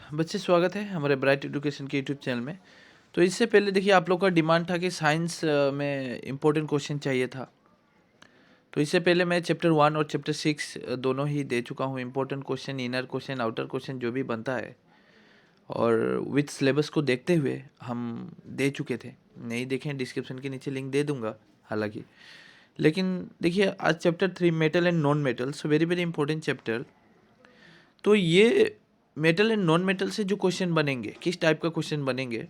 बच्चे स्वागत है हमारे ब्राइट एजुकेशन के यूट्यूब चैनल में। तो इससे पहले देखिए आप लोग का डिमांड था कि साइंस में इम्पोर्टेंट क्वेश्चन चाहिए था। तो इससे पहले मैं चैप्टर 1 और चैप्टर 6 दोनों ही दे चुका हूँ। Important question, inner question, outer question जो भी बनता है और विथ सिलेबस को देखते हुए हम दे चुके थे। नहीं देखें डिस्क्रिप्शन के नीचे लिंक दे दूंगा हालांकि। लेकिन देखिए आज chapter 3 metal and non metals, very very important chapter. तो ये मेटल एंड नॉन मेटल से जो क्वेश्चन बनेंगे, किस टाइप का क्वेश्चन बनेंगे,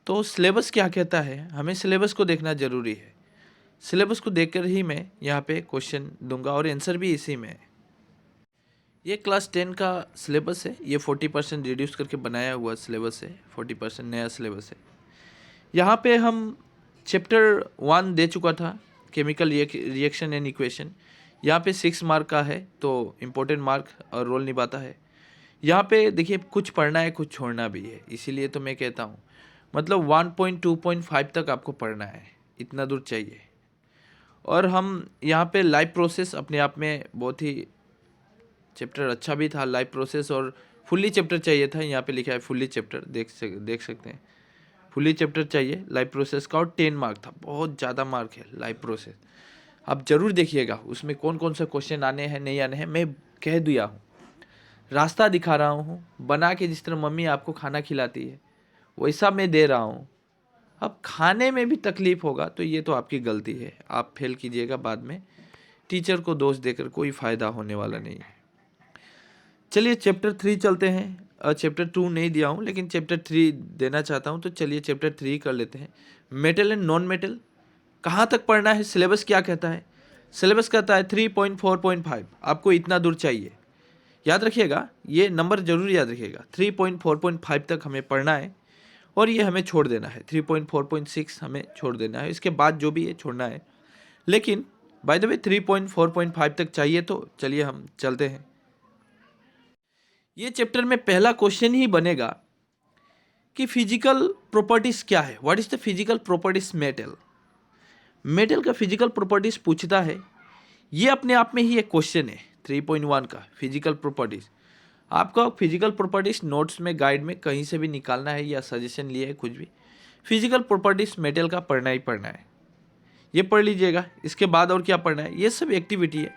तो सिलेबस क्या कहता है, हमें सिलेबस को देखना जरूरी है। सिलेबस को देखकर ही मैं यहाँ पे क्वेश्चन दूंगा और आंसर भी इसी में है। ये क्लास 10 का सिलेबस है। ये 40% रिड्यूस करके बनाया हुआ सिलेबस है, 40% नया सिलेबस है। यहाँ पे हम चैप्टर 1 दे चुका था, केमिकल रिएक्शन एंड इक्वेशन। यहाँ पे 6 मार्क का है, तो इम्पोर्टेंट मार्क और रोल निभाता है। यहाँ पे देखिए कुछ पढ़ना है, कुछ छोड़ना भी है, इसीलिए तो मैं कहता हूँ मतलब 1.2.5 तक आपको पढ़ना है, इतना दूर चाहिए। और हम यहाँ पे लाइव प्रोसेस अपने आप में बहुत ही चैप्टर अच्छा भी था, लाइव प्रोसेस। और फुल्ली चैप्टर चाहिए था, यहाँ पे लिखा है फुल्ली चैप्टर, देख सकते हैं। फुल्ली चैप्टर चाहिए लाइव प्रोसेस का और 10 मार्क था। बहुत ज़्यादा मार्क है लाइव प्रोसेस, आप ज़रूर देखिएगा उसमें कौन कौन सा क्वेश्चन आने हैं नहीं आने हैं। मैं कह दिया हूँ, रास्ता दिखा रहा हूँ, बना के जिस तरह मम्मी आपको खाना खिलाती है वैसा मैं दे रहा हूँ। अब खाने में भी तकलीफ होगा तो ये तो आपकी गलती है, आप फेल कीजिएगा बाद में, टीचर को दोष देकर कोई फ़ायदा होने वाला नहीं है। चलिए चैप्टर 3 चलते हैं। चैप्टर 2 नहीं दिया हूँ लेकिन चैप्टर 3 देना चाहता हूँ, तो चलिए चैप्टर 3 कर लेते हैं। मेटल एंड नॉन मेटल कहाँ तक पढ़ना है, सिलेबस क्या कहता है। सिलेबस कहता है 3.4.5, आपको इतना दूर चाहिए। याद रखिएगा, ये नंबर जरूर याद रखिएगा। 3.4.5 तक हमें पढ़ना है और ये हमें छोड़ देना है। 3.4.6 हमें छोड़ देना है, इसके बाद जो भी है छोड़ना है। लेकिन बाय द वे 3.4.5 तक चाहिए, तो चलिए हम चलते हैं। ये चैप्टर में पहला क्वेश्चन ही बनेगा कि फिजिकल प्रॉपर्टीज क्या है। What is the physical properties metal. Metal का फिजिकल प्रॉपर्टीज पूछता है। ये अपने आप में ही एक क्वेश्चन है 3.1 का, फिजिकल प्रॉपर्टीज। आपका फिजिकल प्रॉपर्टीज नोट्स में, गाइड में कहीं से भी निकालना है या सजेशन लिए है कुछ भी, फिजिकल प्रॉपर्टीज मेटल का पढ़ना ही पढ़ना है। ये पढ़ लीजिएगा। इसके बाद और क्या पढ़ना है, ये सब एक्टिविटी है,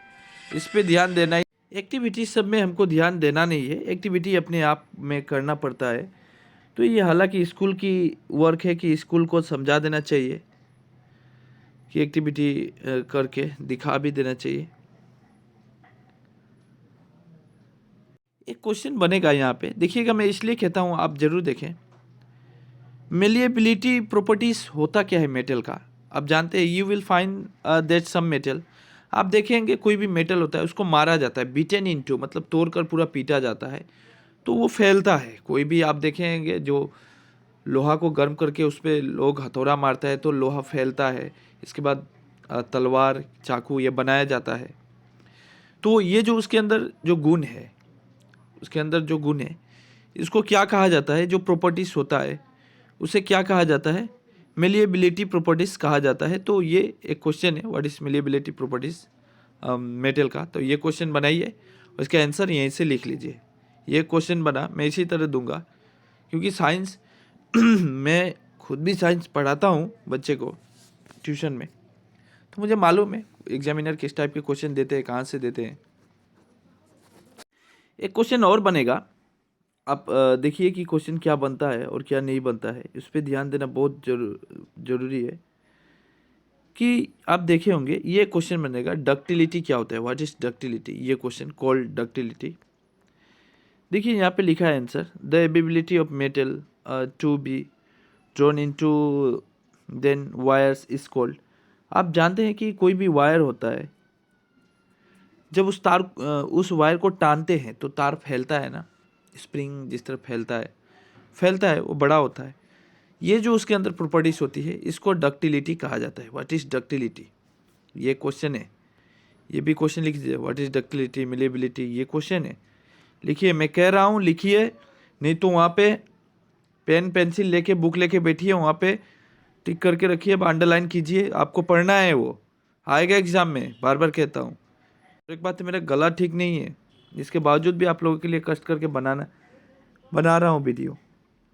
इस पर ध्यान देना ही। एक्टिविटी सब में हमको ध्यान देना नहीं है, एक्टिविटी अपने आप में करना पड़ता है। तो ये हालांकि स्कूल की वर्क है कि स्कूल को समझा देना चाहिए कि एक्टिविटी करके दिखा भी देना चाहिए। एक क्वेश्चन बनेगा यहाँ पे, देखिएगा, मैं इसलिए कहता हूँ आप जरूर देखें। मेलिएबिलिटी प्रॉपर्टीज होता क्या है मेटल का, आप जानते हैं। You will find that some metal, आप देखेंगे कोई भी मेटल होता है उसको मारा जाता है, बीटन इनटू मतलब तोड़कर पूरा पीटा जाता है, तो वो फैलता है। कोई भी आप देखेंगे जो लोहा को गर्म करके उस पर लोग हथौड़ा मारता है तो लोहा फैलता है। इसके बाद तलवार, चाकू ये बनाया जाता है। तो ये जो उसके अंदर जो गुण है, उसके अंदर जो गुण है, इसको क्या कहा जाता है, जो प्रॉपर्टीज होता है उसे क्या कहा जाता है, मेलिएबिलिटी प्रॉपर्टीज कहा जाता है। तो ये एक क्वेश्चन है, what is malleability properties metal का। तो ये क्वेश्चन बनाइए, उसका आंसर यहीं से लिख लीजिए। ये क्वेश्चन बना, मैं इसी तरह दूंगा क्योंकि साइंस मैं खुद भी साइंस पढ़ाता हूँ बच्चे को ट्यूशन में, तो मुझे मालूम है एग्जामिनर किस टाइप के क्वेश्चन देते हैं, कहाँ से देते हैं। एक क्वेश्चन और बनेगा, आप देखिए कि क्वेश्चन क्या बनता है और क्या नहीं बनता है, इस पर ध्यान देना बहुत जरूरी है। कि आप देखे होंगे ये क्वेश्चन बनेगा, डक्टिलिटी क्या होता है, व्हाट इज डक्टिलिटी। ये क्वेश्चन कॉल्ड डक्टिलिटी। देखिए यहाँ पे लिखा है answer, the ability of metal to be drawn into thin wires is called. आप जानते हैं कि कोई भी वायर होता है, जब उस वायर को टानते हैं तो तार फैलता है ना, स्प्रिंग जिस तरह फैलता है वो बड़ा होता है। ये जो उसके अंदर प्रॉपर्टीज होती है इसको डक्टिलिटी कहा जाता है। व्हाट इज डक्टिलिटी, ये क्वेश्चन है। ये भी क्वेश्चन लिख दीजिए, व्हाट इज डक्टिलिटी, मिलेबिलिटी, ये क्वेश्चन है। लिखिए, मैं कह रहा हूँ लिखिए, नहीं तो वहाँ पे पेन पेंसिल लेके बुक लेके बैठिए, वहाँ पे टिक करके रखिए, अंडरलाइन कीजिए, आपको पढ़ना है, वो आएगा एग्जाम में, बार बार कहता हूँ। एक बात है, मेरा गला ठीक नहीं है, इसके बावजूद भी आप लोगों के लिए कष्ट करके बनाना, बना रहा हूँ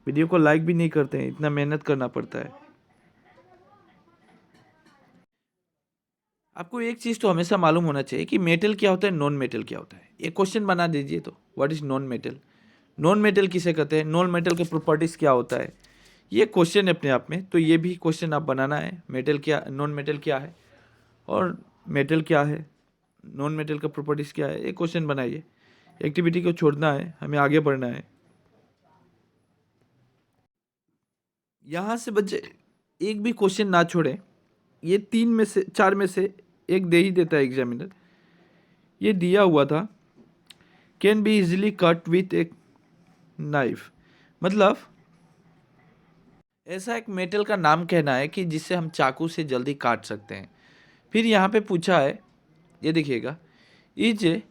वीडियो को लाइक भी नहीं करते हैं, इतना मेहनत करना पड़ता है। आपको एक चीज़ तो हमेशा मालूम होना चाहिए कि मेटल क्या होता है, नॉन मेटल क्या होता है। एक क्वेश्चन बना दीजिए तो, what is non metal, non metal किसे कहते हैं, नॉन मेटल के प्रॉपर्टीज क्या होता है, ये क्वेश्चन है अपने आप में। तो ये भी क्वेश्चन आप बनाना है, मेटल क्या, नॉन मेटल क्या है और मेटल क्या है, नॉन मेटल का प्रॉपर्टीज क्या है, एक क्वेश्चन बनाइए। एक्टिविटी को छोड़ना है, हमें आगे बढ़ना है। यहाँ से बच्चे एक भी क्वेश्चन ना छोड़े, ये 4 में से एक दे ही देता है एग्जामिनर। ये दिया हुआ था, can be easily cut with a knife, मतलब ऐसा एक मेटल का नाम कहना है कि जिससे हम चाकू से जल्दी काट सकते हैं। फिर यहाँ पे पूछा है, ये देखिएगा, is a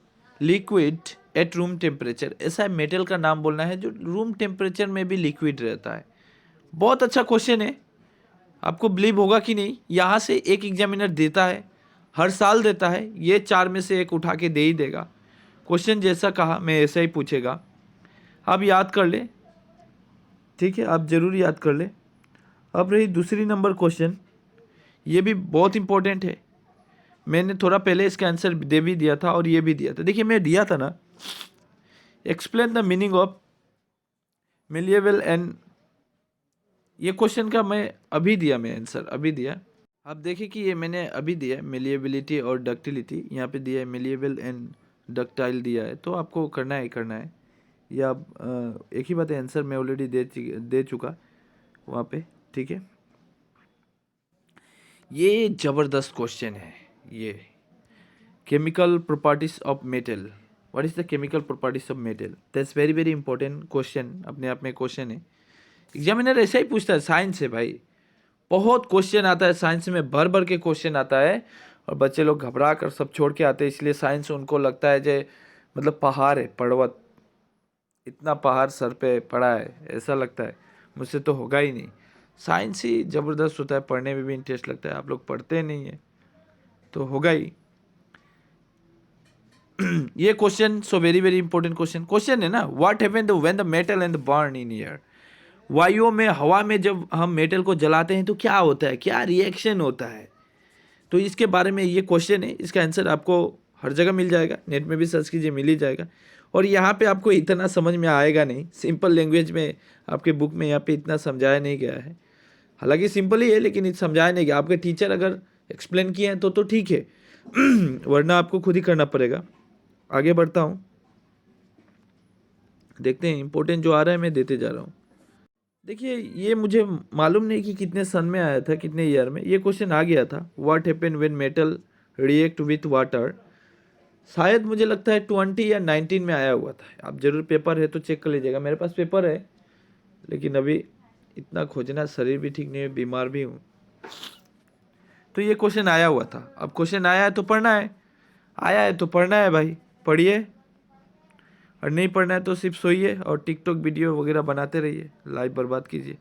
liquid at room temperature, ऐसा मेटल का नाम बोलना है जो रूम टेम्परेचर में भी लिक्विड रहता है। बहुत अच्छा क्वेश्चन है, आपको बिलीव होगा कि नहीं, यहाँ से एक एग्जामिनर देता है, हर साल देता है, ये 4 में से एक उठा के दे ही देगा। क्वेश्चन जैसा कहा मैं ऐसा ही पूछेगा, आप याद कर ले, ठीक है, आप ज़रूर याद कर ले। अब रही दूसरी नंबर क्वेश्चन, ये भी बहुत इंपॉर्टेंट है। मैंने थोड़ा पहले इसका आंसर दे भी दिया था और ये भी दिया था। देखिए मैं दिया था ना, explain the meaning of malleable and, ये क्वेश्चन का मैं अभी दिया, मैं आंसर अभी दिया। आप देखिए कि ये मैंने अभी दिया है, मिलिएबिलिटी और डक्टिलिटी, यहाँ पे दिया है मिलिएबल एंड डक्टाइल दिया है, तो आपको करना है करना है। ये आप एक ही बात है, आंसर मैं ऑलरेडी दे चुका वहाँ पे, ठीक है। ये ज़बरदस्त क्वेश्चन है, ये chemical properties of metal, what is the chemical properties of metal, that's very very important question, अपने आप में क्वेश्चन है। एग्जामिनर ऐसा ही पूछता है, साइंस है भाई, बहुत क्वेश्चन आता है साइंस में, भर भर के क्वेश्चन आता है, और बच्चे लोग घबरा कर सब छोड़ के आते हैं, इसलिए साइंस उनको लगता है जे मतलब पहाड़ है, पर्वत, इतना पहाड़ सर पे पड़ा है, ऐसा लगता है, मुझसे तो होगा ही नहीं। साइंस ही ज़बरदस्त होता है, पढ़ने में भी इंटरेस्ट लगता है, आप लोग पढ़ते नहीं है तो होगा ही। ये question so very very important question है ना, what happened when the metal and the burn in air, वायु में, हवा में जब हम मेटल को जलाते हैं तो क्या होता है, क्या रिएक्शन होता है, तो इसके बारे में ये क्वेश्चन है। इसका आंसर आपको हर जगह मिल जाएगा, नेट में भी सर्च कीजिए, मिल ही जाएगा। और यहाँ पे आपको इतना समझ में आएगा नहीं, सिंपल लैंग्वेज में आपके बुक में यहाँ पे इतना समझाया नहीं गया है, हालांकि सिंपल ही है लेकिन समझाया नहीं गया। आपके टीचर अगर एक्सप्लेन किए हैं तो ठीक है, वरना आपको खुद ही करना पड़ेगा। आगे बढ़ता हूँ, देखते हैं, इंपॉर्टेंट जो आ रहा है मैं देते जा रहा हूँ। देखिए ये मुझे मालूम नहीं कि कितने सन में आया था, कितने ईयर में ये क्वेश्चन आ गया था, what happen when metal react with water, शायद मुझे लगता है 20 या 19 में आया हुआ था। आप जरूर पेपर है तो चेक कर लीजिएगा, मेरे पास पेपर है लेकिन अभी इतना खोजना, शरीर भी ठीक नहीं है, बीमार भी हूँ। तो ये क्वेश्चन आया हुआ था, अब क्वेश्चन आया है तो पढ़ना है, आया है तो पढ़ना है भाई, पढ़िए, और नहीं पढ़ना है तो सिर्फ सोइए और टिकटॉक वीडियो वगैरह बनाते रहिए, लाइफ बर्बाद कीजिए।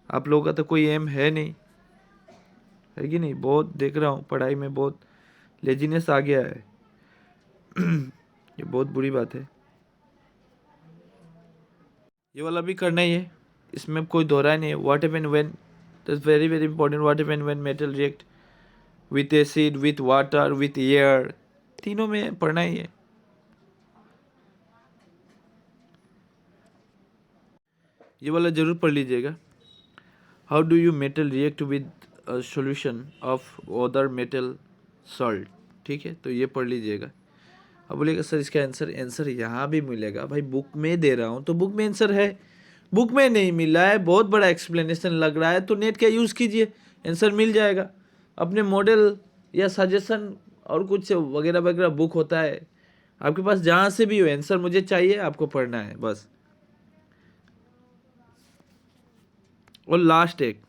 आप लोगों का तो कोई एम है नहीं, है कि नहीं, बहुत देख रहा हूँ पढ़ाई में बहुत लेजीनेस आ गया है। ये बहुत बुरी बात है। ये वाला भी करना ही है, इसमें कोई दोहरा नहीं है। What happen when, that's very very important, what happen when metal react with acid, with water, with air, तीनों में पढ़ना ही है। ये वाला जरूर पढ़ लीजिएगा, how do you metal react with solution of other metal salt, ठीक है, तो ये पढ़ लीजिएगा। अब बोलेगा सर इसका आंसर यहाँ भी मिलेगा, भाई बुक में दे रहा हूँ तो बुक में आंसर है, बुक में नहीं मिला है, बहुत बड़ा एक्सप्लेनेशन लग रहा है तो नेट का यूज़ कीजिए, आंसर मिल जाएगा। अपने मॉडल या सजेशन और कुछ वगैरह वगैरह बुक होता है आपके पास, जहाँ से भी हो, आंसर मुझे चाहिए, आपको पढ़ना है बस। और लास्ट एक,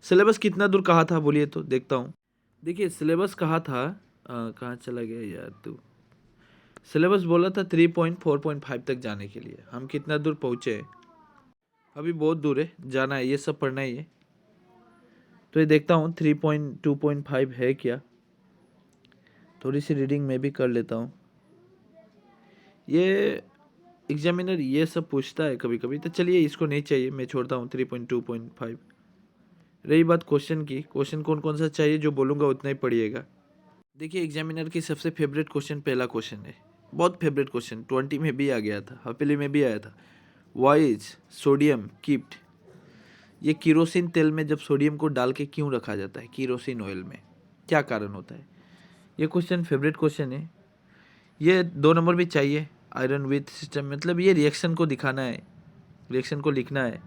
सिलेबस कितना दूर कहा था बोलिए तो देखता हूँ। देखिए सिलेबस कहा था, कहाँ चला गया यार तू, सिलेबस बोला था 3.4.5 तक जाने के लिए, हम कितना दूर पहुँचे, अभी बहुत दूर है, जाना है, ये सब पढ़ना ही है। तो ये देखता हूँ 3.2.5 है क्या, थोड़ी सी रीडिंग मैं भी कर लेता हूँ। ये एग्जामिनर ये सब पूछता है कभी कभी, तो चलिए इसको नहीं चाहिए, मैं छोड़ता हूँ 3.2.5। रही बात क्वेश्चन की, क्वेश्चन कौन कौन सा चाहिए जो बोलूँगा उतना ही पढ़िएगा। देखिए एग्जामिनर की सबसे फेवरेट क्वेश्चन पहला क्वेश्चन है, बहुत फेवरेट क्वेश्चन, 20 में भी आ गया था, हफेली में भी आया था। वाई इज सोडियम कीप्ड, ये किरोसिन तेल में जब सोडियम को डाल के क्यों रखा जाता है, किरोसिन ऑयल में, क्या कारण होता है? ये क्वेश्चन फेवरेट क्वेश्चन है। ये 2 नंबर भी चाहिए, आयरन विथ सिस्टम, मतलब ये रिएक्शन को दिखाना है, रिएक्शन को लिखना है।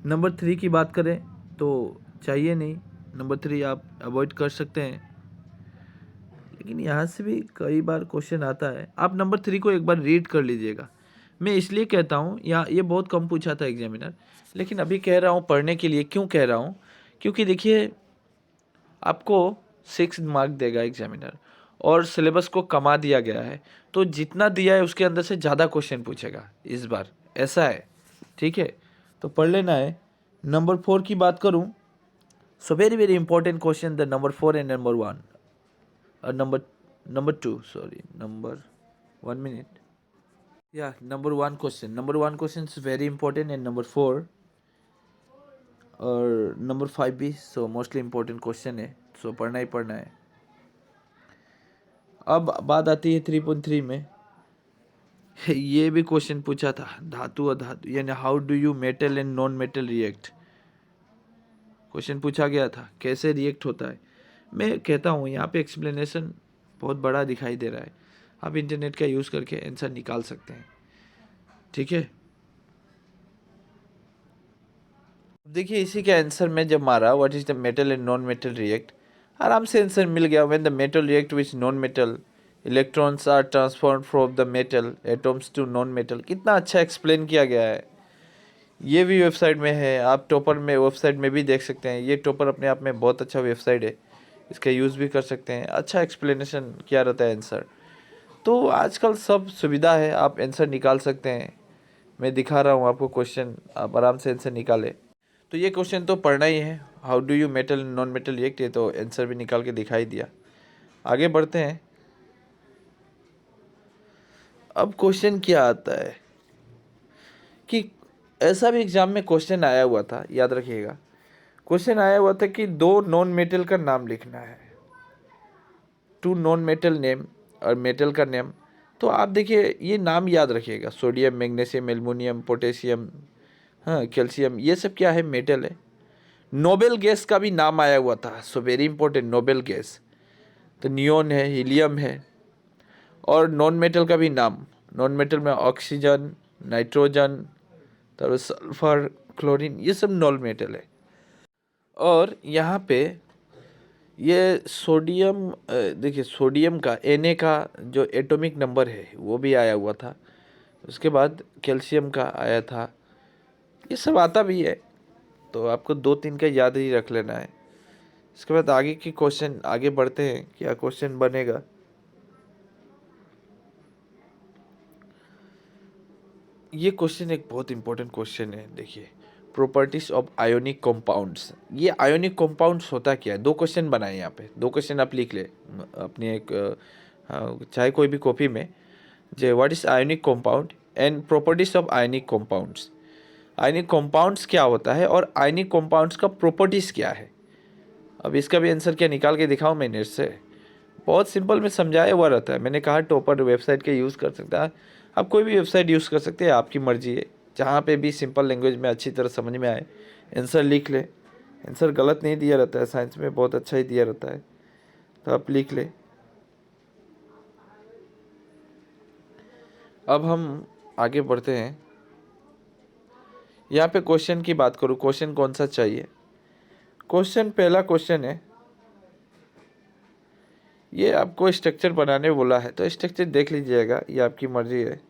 नंबर 3 की बात करें तो चाहिए नहीं, नंबर 3 आप अवॉइड कर सकते हैं, लेकिन यहाँ से भी कई बार क्वेश्चन आता है। आप नंबर 3 को एक बार रीड कर लीजिएगा। मैं इसलिए कहता हूँ, यहाँ ये बहुत कम पूछा था एग्जामिनर, लेकिन अभी कह रहा हूँ पढ़ने के लिए। क्यों कह रहा हूँ? क्योंकि देखिए आपको 6 मार्क देगा एग्जामिनर और सिलेबस को कमा दिया गया है, तो जितना दिया है उसके अंदर से ज़्यादा क्वेश्चन पूछेगा इस बार, ऐसा है, ठीक है? तो पढ़ लेना है। नंबर 4 की बात करूँ, so very very important question, the number 4 and number 1 और नंबर 2, सॉरी, नंबर 1 मिनट, या number 1 question is very important, and number 4 और नंबर 5 भी सो मोस्टली इंपॉर्टेंट क्वेश्चन है, सो पढ़ना ही पढ़ना है। अब बात आती है 3.3 में, ये भी क्वेश्चन पूछा था, धातु अधातु, यानी how do you metal and non metal react, question पूछा गया था, कैसे रिएक्ट होता है। मैं कहता हूँ यहाँ पे एक्सप्लेनेशन बहुत बड़ा दिखाई दे रहा है, आप इंटरनेट का यूज़ करके आंसर निकाल सकते हैं, ठीक है? देखिए इसी के आंसर में जब मारा what is the metal and non metal react, आराम से आंसर मिल गया। When the metal react with non metal, electrons are transform from the metal atoms to non metal. कितना अच्छा एक्सप्लेन किया गया है, ये भी वेबसाइट में है, आप टॉपर में वेबसाइट में भी देख सकते हैं। ये टॉपर अपने आप में बहुत अच्छा वेबसाइट है, इसका यूज़ भी कर सकते हैं, अच्छा एक्सप्लेनेशन किया रहता है आंसर। तो आजकल सब सुविधा है, आप आंसर निकाल सकते हैं। मैं दिखा रहा हूँ आपको क्वेश्चन, आप आराम से आंसर निकालें। तो ये क्वेश्चन तो पढ़ना ही है, how do you metal non metal react, ये तो आंसर भी निकाल के दिखाई दिया। आगे बढ़ते हैं। अब क्वेश्चन क्या आता है कि ऐसा भी एग्जाम में क्वेश्चन आया हुआ था, याद रखिएगा, क्वेश्चन आया हुआ था कि 2 नॉन मेटल का नाम लिखना है, 2 नॉन मेटल नेम और मेटल का नेम। तो आप देखिए ये नाम याद रखिएगा, सोडियम, मैग्नीशियम, एल्युमिनियम, पोटेशियम, हाँ कैल्शियम, ये सब क्या है, मेटल है। नोबेल गैस का भी नाम आया हुआ था, so very important, noble gas, तो नियोन है, हीलियम है। और नॉन मेटल का भी नाम, नॉन मेटल में ऑक्सीजन, नाइट्रोजन, तो सल्फर, क्लोरीन, ये सब नॉन मेटल है। और यहाँ पे ये सोडियम, देखिए सोडियम का Na का जो एटॉमिक नंबर है वो भी आया हुआ था, उसके बाद कैल्शियम का आया था, ये सब आता भी है, तो आपको 2-3 का याद ही रख लेना है। इसके बाद आगे की क्वेश्चन, आगे बढ़ते हैं, क्या क्वेश्चन बनेगा। ये क्वेश्चन एक बहुत इंपॉर्टेंट क्वेश्चन है, देखिए, प्रॉपर्टीज ऑफ आयोनिक कंपाउंड्स। ये आयोनिक कंपाउंड्स होता क्या है, 2 क्वेश्चन बनाए यहाँ पे, 2 क्वेश्चन आप लिख ले अपनी एक चाहे कोई भी कॉपी में, जे what is ionic compound and properties of ionic compounds. Ionic compounds क्या होता है और आयोनिक कंपाउंड्स का प्रॉपर्टीज क्या है। अब इसका भी आंसर क्या निकाल के दिखाऊं मैं नेट से, बहुत सिंपल में समझाया हुआ रहता है। मैंने कहा टॉपर वेबसाइट का यूज़ कर सकता है, आप कोई भी वेबसाइट यूज़ कर सकते हैं, आपकी मर्जी है, जहाँ पे भी सिंपल लैंग्वेज में अच्छी तरह समझ में आए आंसर लिख ले। आंसर गलत नहीं दिया रहता है, साइंस में बहुत अच्छा ही दिया रहता है, तो आप लिख ले। अब हम आगे बढ़ते हैं, यहाँ पे क्वेश्चन की बात करूँ, क्वेश्चन कौन सा चाहिए। क्वेश्चन पहला क्वेश्चन है, ये आपको स्ट्रक्चर बनाने बोला है, तो स्ट्रक्चर देख लीजिएगा, ये आपकी मर्जी है।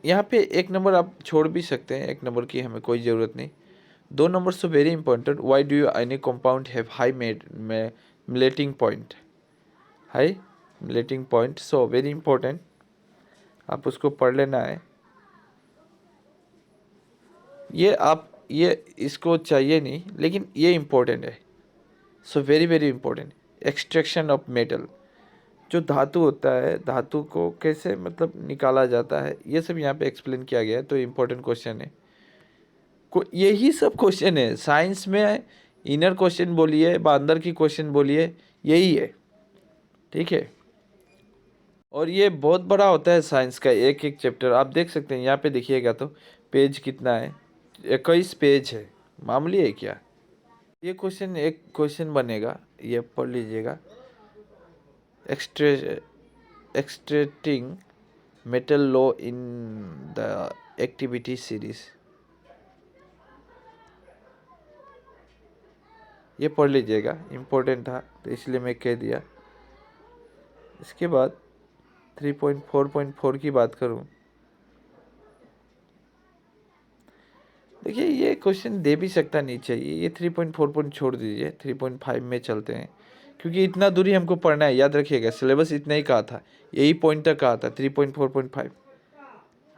यहाँ पे 1 नंबर आप छोड़ भी सकते हैं, 1 नंबर की हमें कोई ज़रूरत नहीं। 2 number so very important, why do you ionic compound have high melting point, high melting point, so very important, आप उसको पढ़ लेना है। ये इसको चाहिए नहीं, लेकिन ये इम्पोर्टेंट है, so very very important. Extraction of metal, जो धातु होता है, धातु को कैसे मतलब निकाला जाता है, ये सब यहाँ पे एक्सप्लेन किया गया है। तो इम्पोर्टेंट क्वेश्चन है, यही सब क्वेश्चन है साइंस में। इनर क्वेश्चन बोलिए, अंदर की क्वेश्चन बोलिए, यही है, ठीक है। और ये बहुत बड़ा होता है साइंस का, एक एक चैप्टर आप देख सकते हैं। यहाँ पे देखिएगा तो पेज कितना है, 21 पेज है, मामूली है क्या। ये क्वेश्चन, एक क्वेश्चन बनेगा, ये पढ़ लीजिएगा। Extracting metal law in the activity series, ये पढ़ लीजिएगा, इम्पोर्टेंट था तो इसलिए मैं कह दिया। इसके बाद 3.4.4 की बात करूं, देखिए ये क्वेश्चन दे भी सकता नहीं चाहिए, ये 3.4 छोड़ दीजिए, 3.5 में चलते हैं, क्योंकि इतना दूरी हमको पढ़ना है। याद रखिएगा सिलेबस इतना ही कहा था, यही पॉइंट तक कहा था, 3.4.5।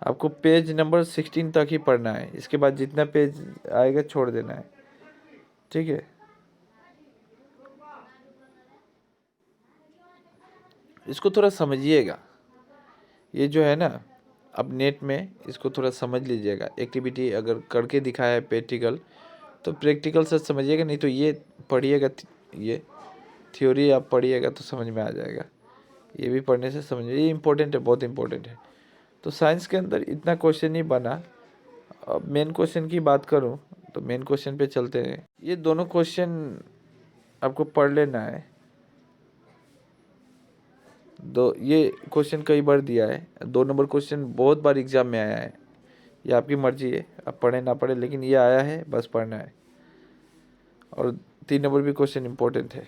आपको पेज नंबर 16 तक ही पढ़ना है, इसके बाद जितना पेज आएगा छोड़ देना है, ठीक है। इसको थोड़ा समझिएगा, ये जो है ना, अब नेट में इसको थोड़ा समझ लीजिएगा। एक्टिविटी अगर करके दिखाया है प्रैक्टिकल, तो प्रैक्टिकल से समझिएगा, नहीं तो ये पढ़िएगा, ये थ्योरी आप पढ़िएगा तो समझ में आ जाएगा। ये भी पढ़ने से समझ, ये इम्पोर्टेंट है, बहुत इम्पोर्टेंट है। तो साइंस के अंदर इतना क्वेश्चन ही बना। अब मेन क्वेश्चन की बात करूं तो मेन क्वेश्चन पे चलते हैं। ये दोनों क्वेश्चन आपको पढ़ लेना है। ये क्वेश्चन कई बार दिया है, 2 नंबर क्वेश्चन बहुत बार एग्जाम में आया है। ये आपकी मर्जी है, आप पढ़े ना पढ़े, लेकिन ये आया है, बस पढ़ना है। और 3 नंबर भी क्वेश्चन इम्पोर्टेंट है।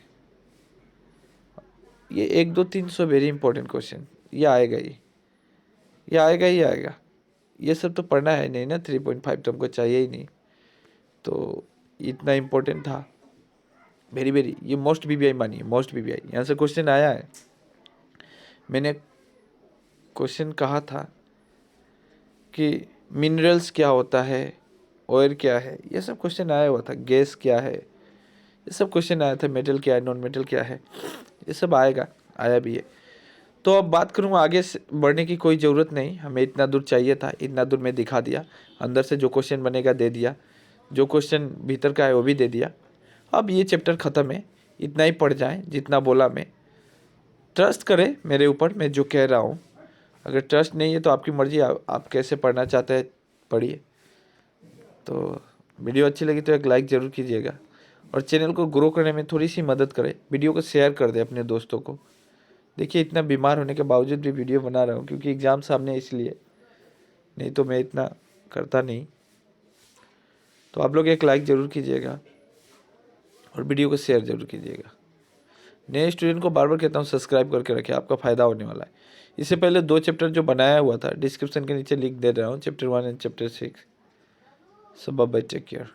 ये 1 2 300 वेरी इंपॉर्टेंट क्वेश्चन, ये आएगा ही, ये आएगा ही आएगा। ये सब तो पढ़ना है नहीं ना, 3.5 तो हमको चाहिए ही नहीं, तो इतना इम्पोर्टेंट था। वेरी वेरी, ये मोस्ट BBI मानिए, मोस्ट BBI। यहाँ से क्वेश्चन आया है, मैंने क्वेश्चन कहा था कि मिनरल्स क्या होता है, ऑयल क्या है, ये सब क्वेश्चन आया हुआ था। गैस क्या है, ये सब क्वेश्चन आया था। मेटल क्या है, नॉन मेटल क्या है, ये सब आएगा, आया भी है। तो अब बात करूँ, आगे से बढ़ने की कोई ज़रूरत नहीं, हमें इतना दूर चाहिए था, इतना दूर मैं दिखा दिया। अंदर से जो क्वेश्चन बनेगा दे दिया, जो क्वेश्चन भीतर का है वो भी दे दिया। अब ये चैप्टर ख़त्म है, इतना ही पढ़ जाएं जितना बोला मैं। ट्रस्ट करें मेरे ऊपर, मैं जो कह रहा हूँ। अगर ट्रस्ट नहीं है तो आपकी मर्ज़ी, आप कैसे पढ़ना चाहते हैं पढ़िए। तो वीडियो अच्छी लगी तो एक लाइक ज़रूर कीजिएगा, और चैनल को ग्रो करने में थोड़ी सी मदद करें। वीडियो को शेयर कर दें अपने दोस्तों को। देखिए इतना बीमार होने के बावजूद भी वीडियो बना रहा हूँ, क्योंकि एग्ज़ाम सामने है इसलिए, नहीं तो मैं इतना करता नहीं। तो आप लोग एक लाइक ज़रूर कीजिएगा और वीडियो को शेयर ज़रूर कीजिएगा। नए स्टूडेंट को बार बार कहता हूँ सब्सक्राइब करके रखें, आपका फ़ायदा होने वाला है। इससे पहले 2 चैप्टर जो बनाया हुआ था डिस्क्रिप्शन के नीचे लिंक दे रहा हूँ, चैप्टर 1 एंड चैप्टर 6। सब बाय, टेक केयर।